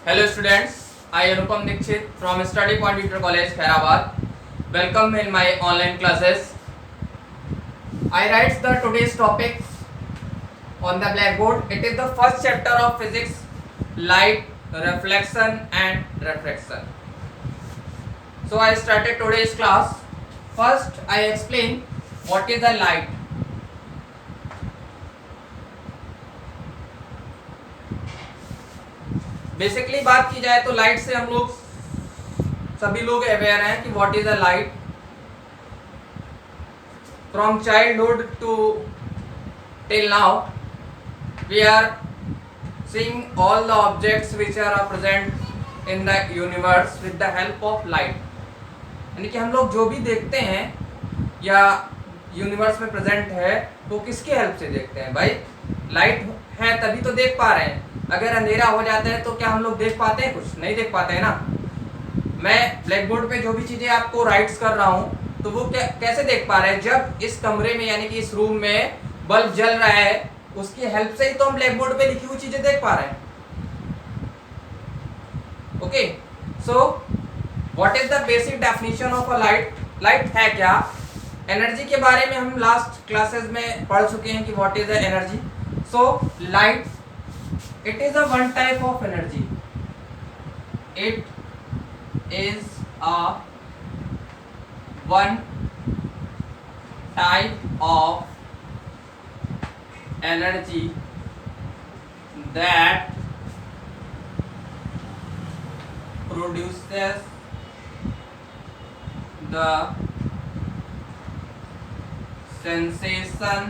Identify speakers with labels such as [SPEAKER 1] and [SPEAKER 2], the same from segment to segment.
[SPEAKER 1] Hello students, I Anupam Dikshit from Study Point Tutor College, Khairabad. Welcome in my online classes. I write the today's topics on the blackboard. It is the first chapter of physics, light, reflection and refraction. So I started today's class. First I explain what is the light. Basically बात की जाए तो light से हम लोग सभी लोग aware हैं कि what is a light. From childhood to till now we are seeing all the objects which are present in the universe with the help of light. यानी कि हम लोग जो भी देखते हैं या यूनिवर्स में प्रेजेंट है वो किसकी हेल्प से देखते हैं भाई. लाइट है तभी तो देख पा रहे हैं. अगर अंधेरा हो जाता है तो क्या हम लोग देख पाते हैं? कुछ नहीं देख पाते हैं ना. मैं ब्लैक बोर्ड पे जो भी चीजें आपको राइट्स कर रहा हूं तो वो कैसे देख पा रहे हैं? जब इस कमरे में यानी कि इस रूम में बल्ब जल रहा है उसकी हेल्प से ही तो हम ब्लैक बोर्ड पे लिखी हुई चीजें देख पा रहे हैं. Okay, so what is the basic definition of a light. Light है क्या? एनर्जी के बारे में हम लास्ट क्लासेस में पढ़ चुके हैं कि what is the energy. So light it is a one type of energy. It is a one type of energy that produces the sensation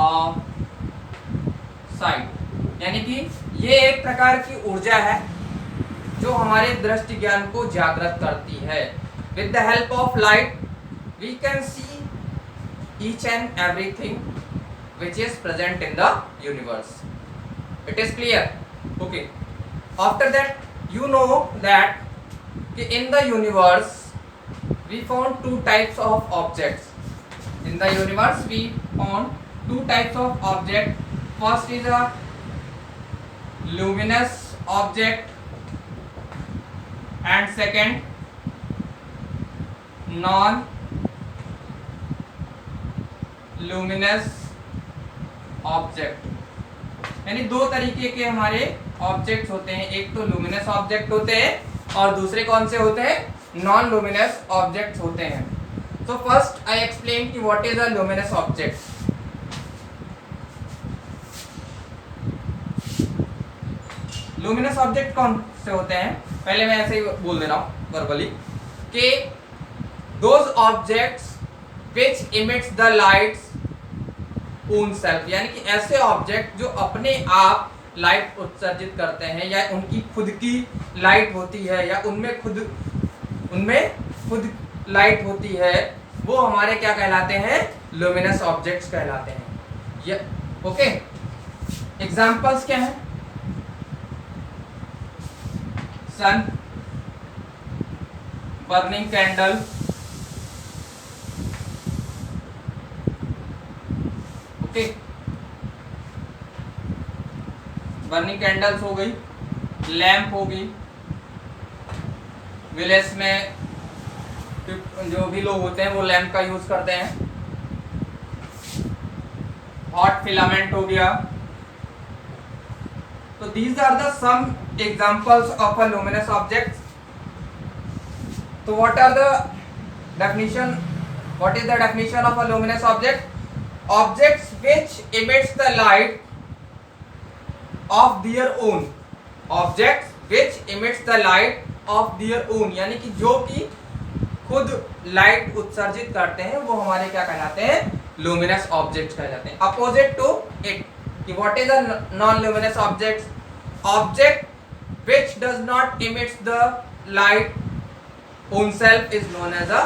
[SPEAKER 1] of sight. यानी कि ये एक प्रकार की ऊर्जा है जो हमारे दृष्टि ज्ञान को जागृत करती है. With the help of light we can see each and everything which is present in the universe. It is clear? Okay, after that you know that कि in the universe we found two types of objects. In the universe we found two types of object. First is a luminous object and second non luminous object. यानी दो तरीके के हमारे objects होते हैं. एक तो लुमिनस ऑब्जेक्ट होते हैं और दूसरे कौन से होते हैं? नॉन लुमिनस ऑब्जेक्ट्स होते हैं. सो फर्स्ट आई एक्सप्लेन कि what is a luminous object. Luminous object कौन से होते हैं? पहले मैं ऐसे ही बोल दे रहा हूं वर्बली कि those objects which emits the lights own self. यानी कि ऐसे ऑब्जेक्ट जो अपने आप लाइट उत्सर्जित करते हैं या उनकी खुद की लाइट होती है या उनमें खुद लाइट होती है, वो हमारे क्या कहलाते हैं? लुमिनस ऑब्जेक्ट्स कहलाते हैं. ओके, एग्जांपल्स क्या हैं? Sun, burning candle, okay, burning candles हो गई, लैंप हो गई. विलेज में जो भी लोग होते हैं वो लैंप का यूज करते हैं. हॉट फिलामेंट हो गया. So these are the some examples of a luminous object. So what is the definition of a luminous object? Objects which emits the light of their own. Objects which emits the light of their own. यानी कि जो कि खुद light उत्सर्जित करते हैं वो हमारे क्या कहलाते हैं? लुमिनस ऑब्जेक्ट्स कहलाते हैं. अपोजिट टू इट कि what is a non-luminous object? Object which does not emits the light own self is known as a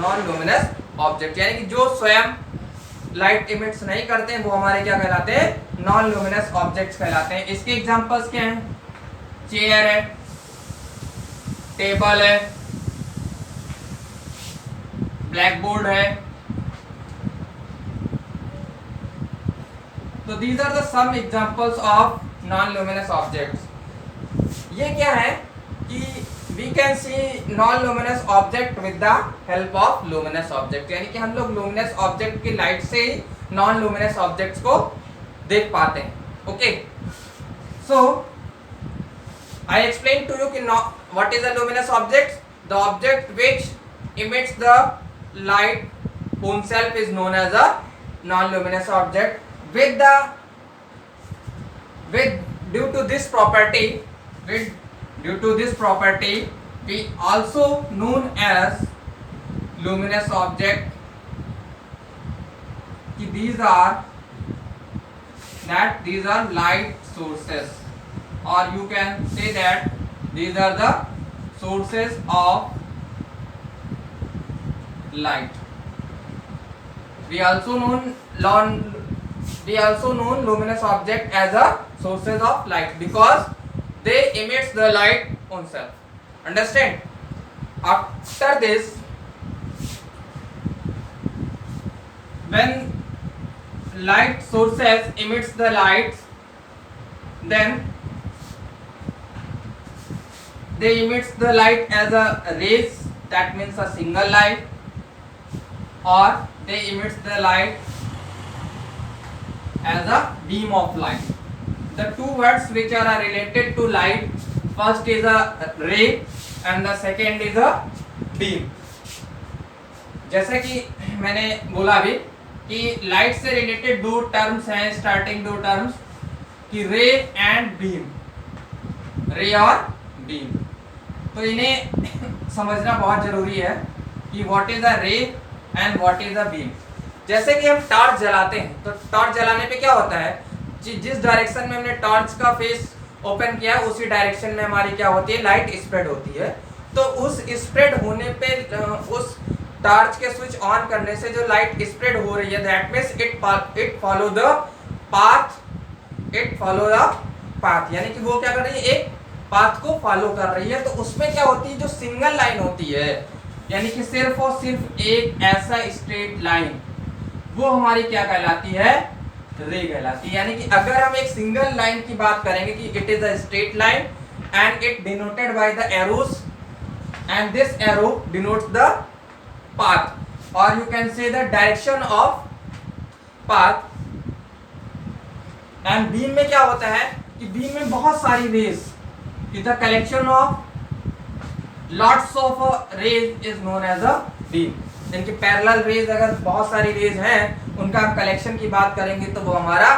[SPEAKER 1] non-luminous object. यानी कि जो स्वयं लाइट इमिट्स नहीं करते हैं वो हमारे क्या कहलाते हैं? नॉन लुमिनस ऑब्जेक्ट्स कहलाते हैं. इसके एग्जांपल्स क्या हैं? चेयर है, टेबल है, ब्लैक बोर्ड है. So these are the some examples of non-luminous objects. Can see non luminous object with the help of luminous object, यानी कि हम लोग लुमिनस ऑब्जेक्ट की लाइट से ही नॉन लुमिनस ऑब्जेक्ट्स को देख पाते हैं। Okay, so I explained to you कि what is a luminous object? The object which emits the light own self is known as a non-luminous object. Due to this property, we also known as luminous object. These are light sources, or you can say that these are the sources of light. We also known luminous object as a sources of light because they emits the light on self. Understand? After this, when light sources emits the lights, then they emits the light as a rays, that means a single light, or they emits the light as a beam of light. The two words which are related to light, first is a ray and the second is a beam. जैसे कि मैंने बोला अभी कि light से related दो terms हैं, starting दो टर्म्स कि रे एंड बीम, रे और बीम, तो इन्हें समझना बहुत जरूरी है कि व्हाट इज अ रे and what is a beam. जैसे कि हम टॉर्च जलाते हैं तो टॉर्च जलाने पे क्या होता है, जिस डायरेक्शन में हमने टॉर्च का फेस ओपन किया उसी डायरेक्शन में हमारी क्या होती है, लाइट स्प्रेड होती है। तो उस स्प्रेड होने पे उस टॉर्च के स्विच ऑन करने से जो लाइट स्प्रेड हो रही है, that means it follow the path, यानी कि वो क्या कर रही है, एक पाथ को फॉलो कर रही है। तो उसमें क्या होती है, जो सिंगल लाइन होती है, यानी कि सिर्फ और सिर्फ एक ऐसा स्ट्रेट लाइन, वो हमारी क्या कहलाती है, रे कहलाती है। यानी कि अगर हम एक सिंगल लाइन की बात करेंगे कि it is a straight line and it denoted by the arrows and this arrow denotes the path, और you can say the direction of path. And beam में क्या होता है कि बीम में बहुत सारी rays, the collection of lots of rays is known as a beam. इनकी पैरेलल रेज, अगर बहुत सारी रेज हैं, उनका हम कलेक्शन की बात करेंगे तो वो हमारा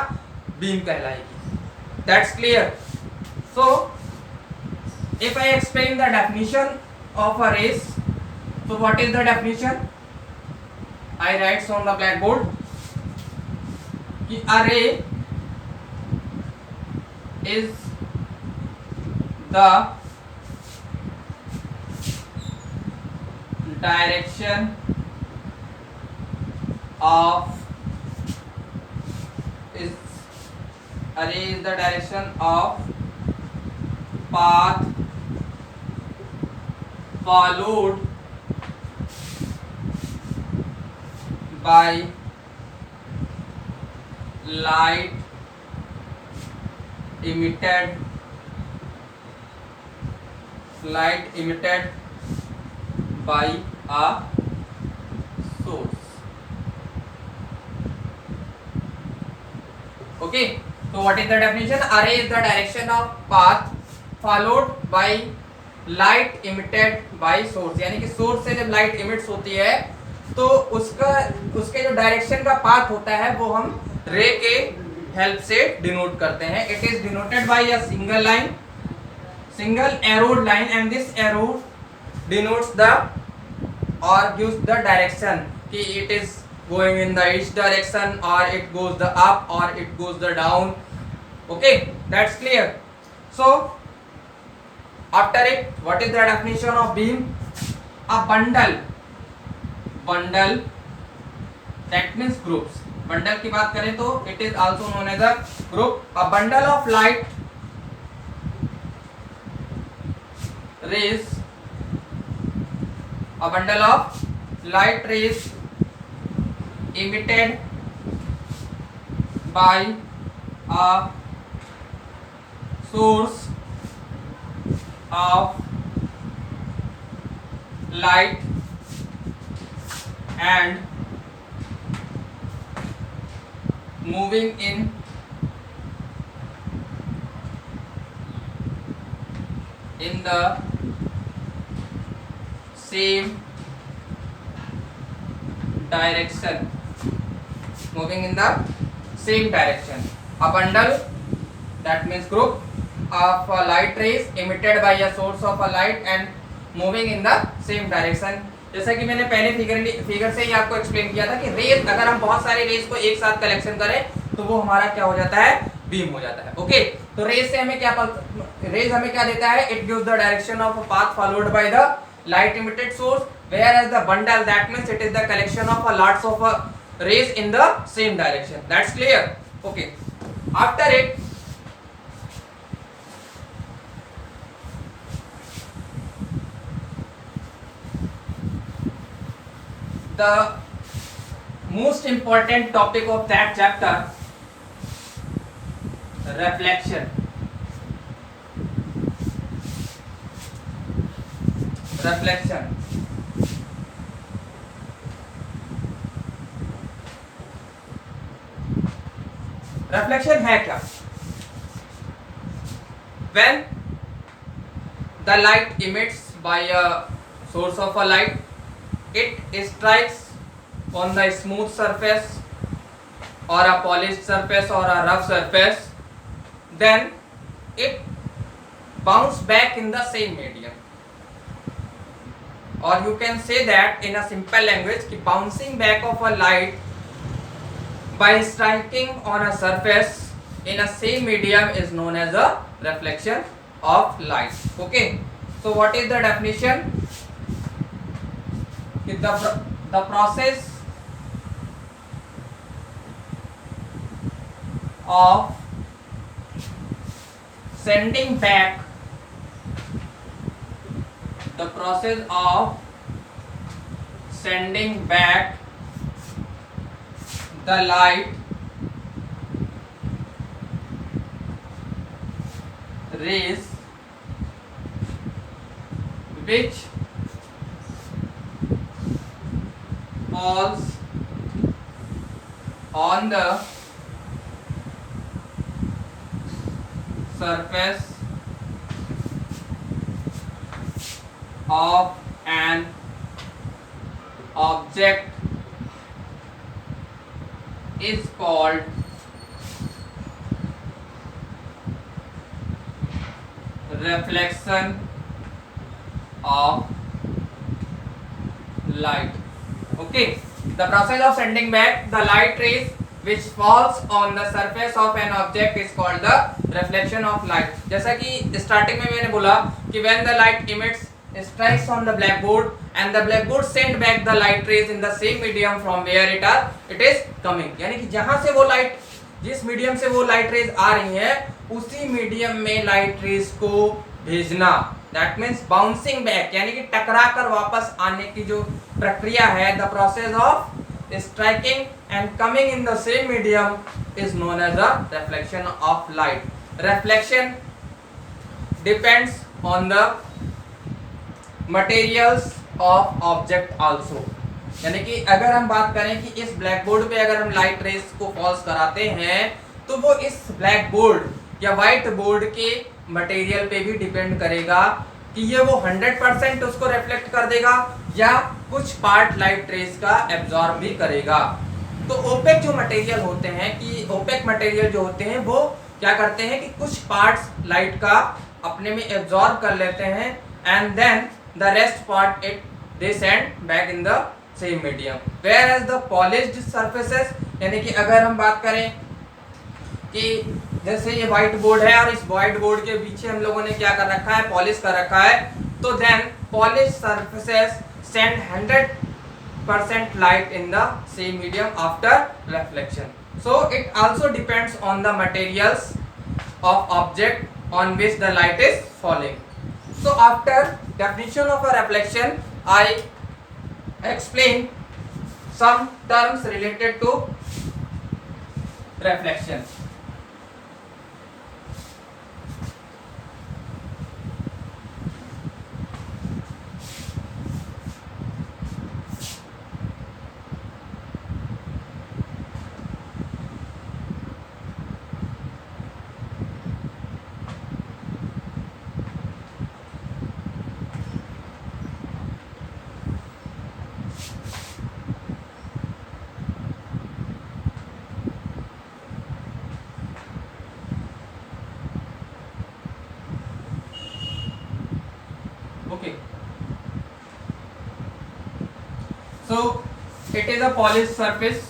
[SPEAKER 1] बीम कहलाएगी। That's clear. So if I explain the definition of a rays, so what is the definition? I write on the blackboard कि a ray is the direction of path followed by light emitted by a source. Okay, so what is the definition? Array is the direction of path followed by light emitted by source, यानी कि source से जब light emits होती है तो उसके जो direction का पाथ होता है वो हम रे के हेल्प से डिनोट करते हैं। It is denoted by a single arrowed line and this arrow denotes the or gives the direction कि it is going in the east direction or it goes the up or it goes the down. Okay, that's clear. So after it, what is the definition of beam? A bundle that means groups. Bundle की बात करें तो it is also known as a group. A bundle of light rays emitted by a source of light and moving in the same direction, moving in the same direction. A bundle, that means group of light rays emitted by a source of a light and moving in the same direction. जैसा कि मैंने पहले figure से ही आपको explain किया था कि raise, अगर हम बहुत सारे रेज को एक साथ कलेक्शन करें तो वो हमारा क्या हो जाता है, बीम हो जाता है. ओके, तो रेज से हमें क्या देता है, it gives the direction of a path followed by the light emitted source, whereas the bundle, that means it is the collection of a lots of rays in the same direction. That's clear. Okay, after it the most important topic of that chapter, reflection. Reflection है क्या? When the light emits by a source of a light, it strikes on the smooth surface or a polished surface or a rough surface, then it bounce back in the same medium. Or you can say that in a simple language कि bouncing back of a light by striking on a surface in a same medium is known as a reflection of light. Okay, so what is the definition? The process of sending back the light rays which falls on the surface of an object is called reflection of light. Okay, the process of sending back the light rays which falls on the surface of an object is called the reflection of light. जैसा कि starting में मैंने बोला कि when the light emits strikes on the blackboard and the blackboard send back the light rays in the same medium from where it is coming, यानी कि जहां से वो लाइट, जिस मीडियम से वो लाइट रेज आ रही है उसी मीडियम में लाइट रेज को भेजना. दैट मीन्स बाउंसिंग बैक, यानी कि टकरा कर वापस आने की जो प्रक्रिया है, the process of striking and coming in the same medium is known as a reflection of light. Reflection depends on the materials of object also. यानी कि अगर हम बात करें कि इस ब्लैक बोर्ड पे अगर हम लाइट रेज को फॉल्स कराते हैं तो वो इस ब्लैक बोर्ड या व्हाइट बोर्ड के मटेरियल पे भी डिपेंड करेगा कि ये वो 100% उसको रिफ्लेक्ट कर देगा या कुछ पार्ट लाइट रेज का एब्जॉर्ब भी करेगा. तो ओपेक जो मटेरियल होते हैं कि ओपेक मटेरियल जो होते हैं वो क्या करते हैं कि कुछ पार्ट्स लाइट का अपने में एब्जॉर्ब कर लेते हैं and then the rest part they send back in the same medium. Whereas the polished surfaces, यानी कि अगर हम बात करें कि जैसे ये व्हाइट बोर्ड है और इस व्हाइट बोर्ड के पीछे हम लोगों ने क्या कर रखा है, पॉलिश कर रखा है, तो then polish surfaces send 100% light in the same medium after reflection. So it also depends on the materials of object on which the light is falling. So after definition of a reflection, I explain some terms related to reflection. Okay, so it is a polished surface.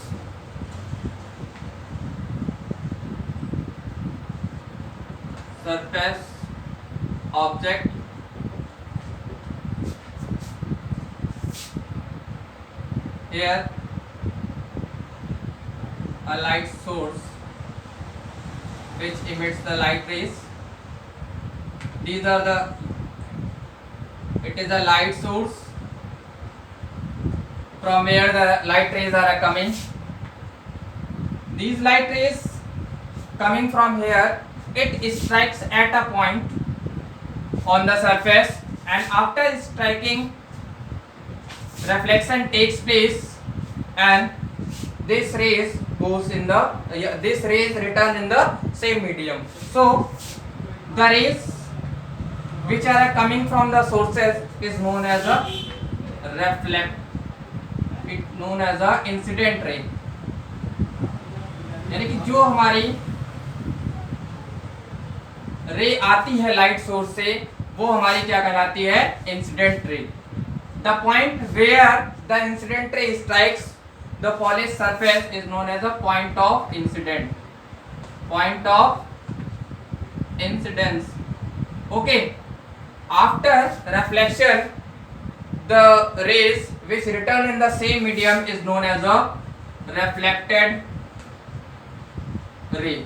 [SPEAKER 1] Surface object here, a light source which emits the light rays. These are the, it is a light source from where the light rays are coming. These light rays coming from here, it strikes at a point on the surface, and after striking, reflection takes place, and this rays goes in the this rays return in the same medium. So the rays which are coming from the sources is known as a known as a incident ray, यानी कि जो हमारी रे आती है light source से वो हमारी क्या कहलाती है, incident ray. The point where the incident ray strikes the polish surface is known as a point of incident, point of incidence. Okay, after reflection the rays which return in the same medium is known as a reflected ray.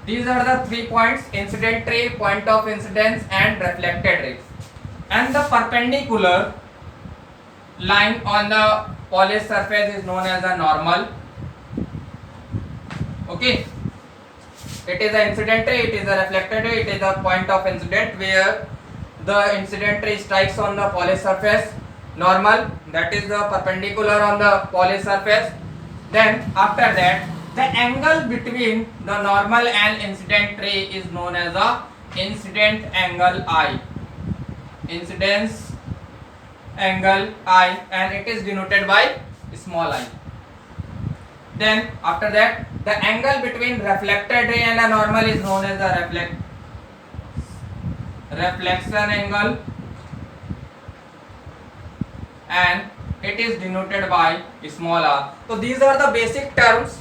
[SPEAKER 1] These are the 3 points: incident ray, point of incidence, and reflected ray. And the perpendicular line on the polished surface is known as a normal. Okay, it is an incident ray, it is a reflected ray, it is a point of incident where the incident ray strikes on the polished surface. Normal, that is the perpendicular on the polished surface. Then after that, the angle between the normal and incident ray is known as a incident angle I, incidence angle I, and it is denoted by small I. Then after that, the angle between reflected ray and a normal is known as a reflection angle, and it is denoted by small r. So these are the basic terms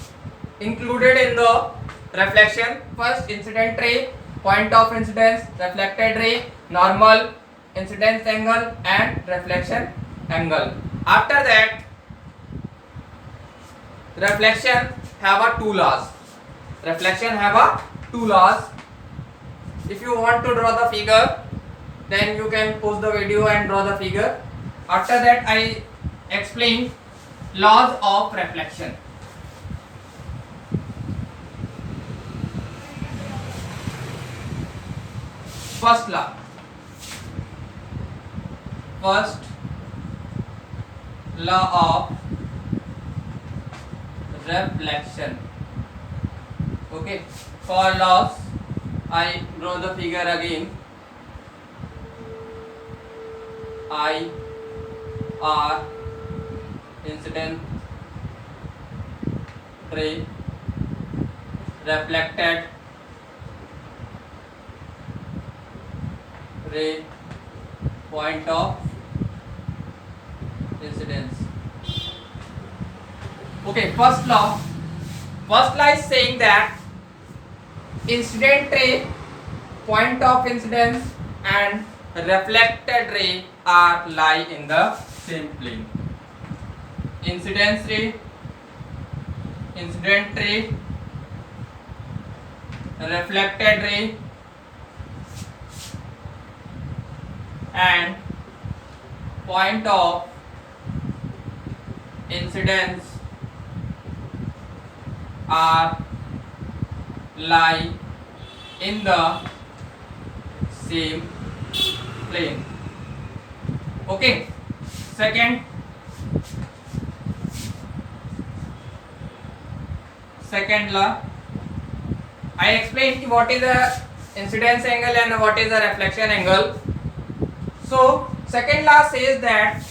[SPEAKER 1] included in the reflection. First, incident ray, point of incidence, reflected ray, normal, incidence angle, and reflection angle. After that, reflection have a two laws. Reflection have a two laws. If you want to draw the figure, then you can pause the video and draw the figure. After that, I explain laws of reflection. First law. First law of reflection. Okay. For laws, I draw the figure again. I R incident ray, reflected ray, point of incidence. Okay, first law is saying that incident ray, point of incidence, and reflected ray are lie in the same plane. Incident ray, reflected ray, and point of incidence are lie in the same plane. Okay. Second law, I explained what is the incidence angle and what is the reflection angle. So second law says that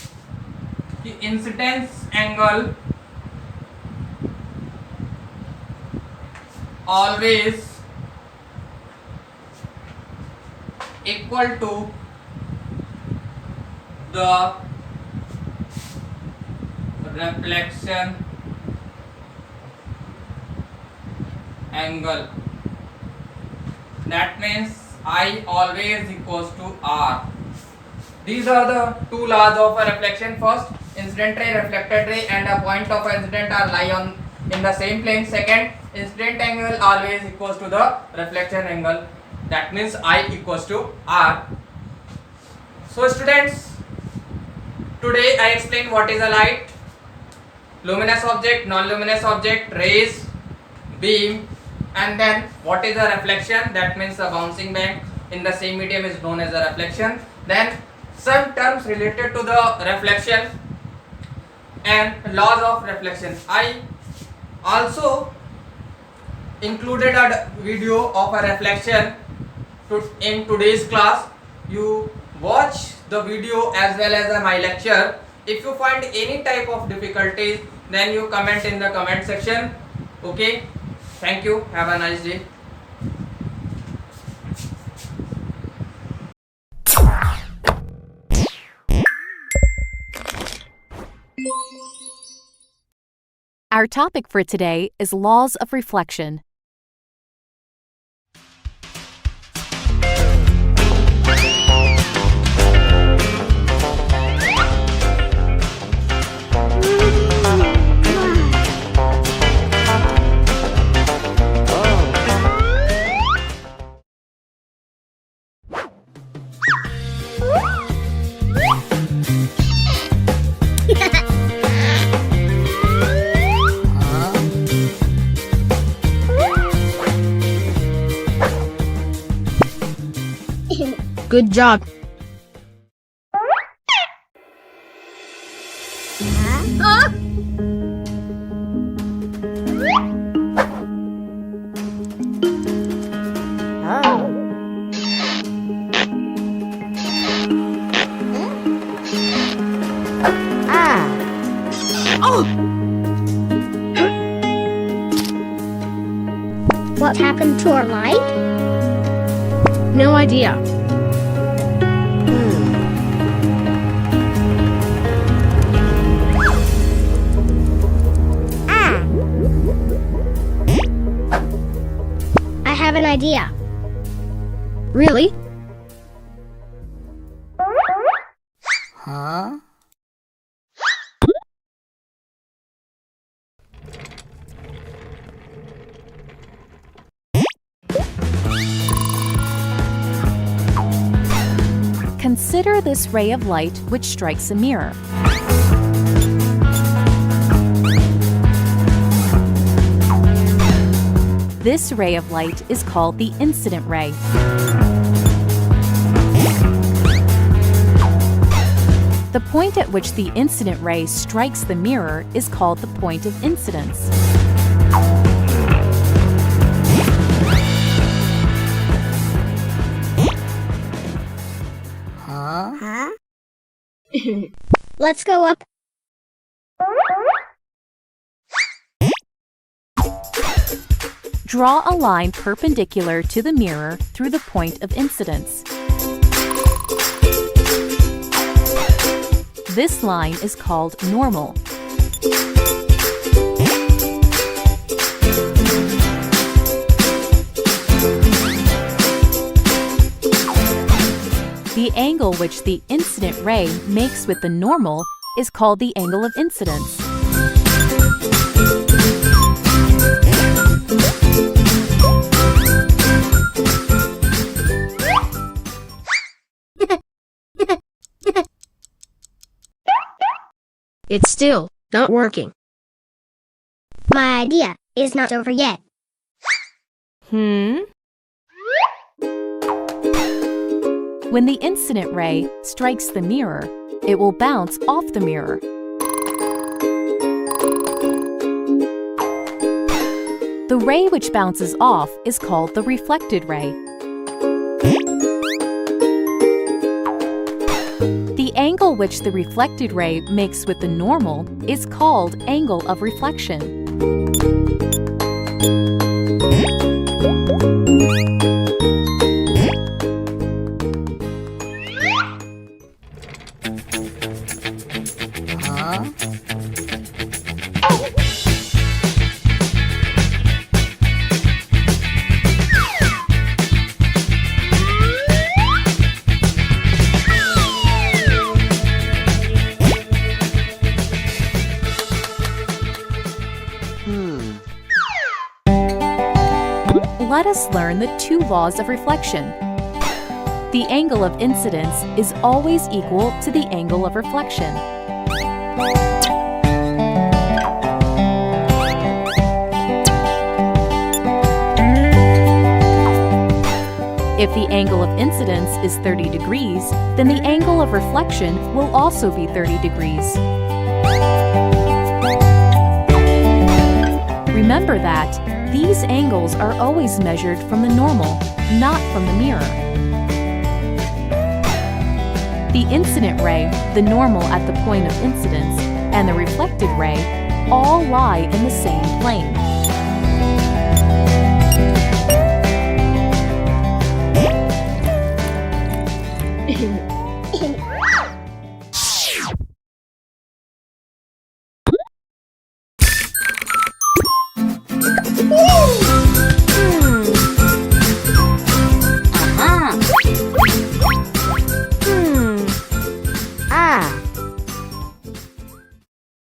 [SPEAKER 1] the incidence angle always equal to the reflection angle. That means I always equals to R. These are the two laws of a reflection. First, incident ray, reflected ray, and a point of incident are lie on in the same plane. Second, incident angle always equals to the reflection angle. That means I equals to R. So students, today I explain what is a light, luminous object, non-luminous object, rays, beam, and then what is a reflection. That means a bouncing back in the same medium is known as a reflection. Then some terms related to the reflection and laws of reflection. I also included a video of a reflection in today's class. You watch the video as well as my lecture. If you find any type of difficulties, then you comment in the comment section. Okay, thank you, have a nice day.
[SPEAKER 2] Our topic for today is laws of reflection.
[SPEAKER 3] Good job.
[SPEAKER 4] What happened to our light?
[SPEAKER 3] No idea.
[SPEAKER 4] I have an idea.
[SPEAKER 3] Really?
[SPEAKER 2] Consider this ray of light which strikes a mirror. This ray of light is called the incident ray. The point at which the incident ray strikes the mirror is called the point of incidence.
[SPEAKER 4] Let's go up.
[SPEAKER 2] Draw a line perpendicular to the mirror through the point of incidence. This line is called normal. The angle which the incident ray makes with the normal is called the angle of incidence.
[SPEAKER 3] It's still not working.
[SPEAKER 4] My idea is not over yet.
[SPEAKER 2] When the incident ray strikes the mirror, it will bounce off the mirror. The ray which bounces off is called the reflected ray. The angle which the reflected ray makes with the normal is called angle of reflection. let us learn the two laws of reflection. The angle of incidence is always equal to the angle of reflection. If the angle of incidence is 30 degrees, then the angle of reflection will also be 30 degrees. Remember that these angles are always measured from the normal, not from the mirror. The incident ray, the normal at the point of incidence, and the reflected ray all lie in the same plane.